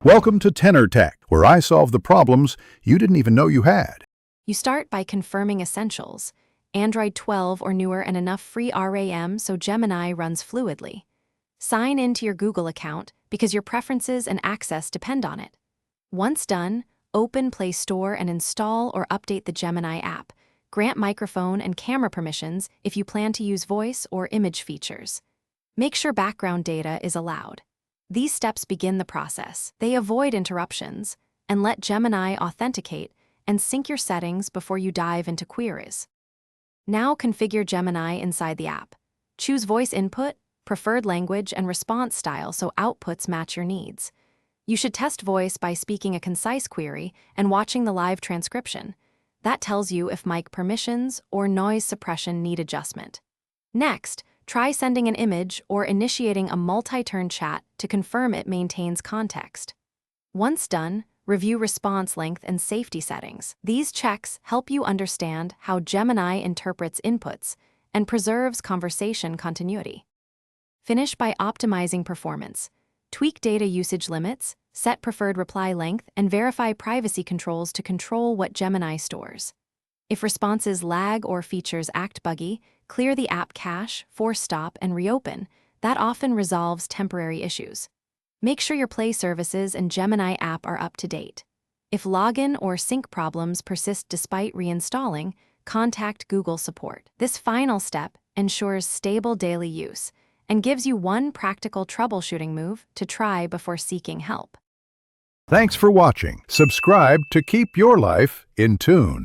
Welcome to Tenor Tech, where I solve the problems you didn't even know you had. You start by confirming essentials, Android 12 or newer and enough free RAM so Gemini runs fluidly. Sign into your Google account because your preferences and access depend on it. Once done, open Play Store and install or update the Gemini app. Grant microphone and camera permissions if you plan to use voice or image features. Make sure background data is allowed. These steps begin the process. They avoid interruptions and let Gemini authenticate and sync your settings before you dive into queries. Now configure Gemini inside the app. Choose voice input, preferred language, and response style so outputs match your needs. You should test voice by speaking a concise query and watching the live transcription. That tells you if mic permissions or noise suppression need adjustment. Next, try sending an image or initiating a multi-turn chat to confirm it maintains context. Once done, review response length and safety settings. These checks help you understand how Gemini interprets inputs and preserves conversation continuity. Finish by optimizing performance. Tweak data usage limits, set preferred reply length, and verify privacy controls to control what Gemini stores. If responses lag or features act buggy, clear the app cache, force stop, and reopen. That often resolves temporary issues. Make sure your Play services and Gemini app are up to date. If login or sync problems persist despite reinstalling, contact Google support. This final step ensures stable daily use and gives you one practical troubleshooting move to try before seeking help. Thanks for watching. Subscribe to keep your life in tune.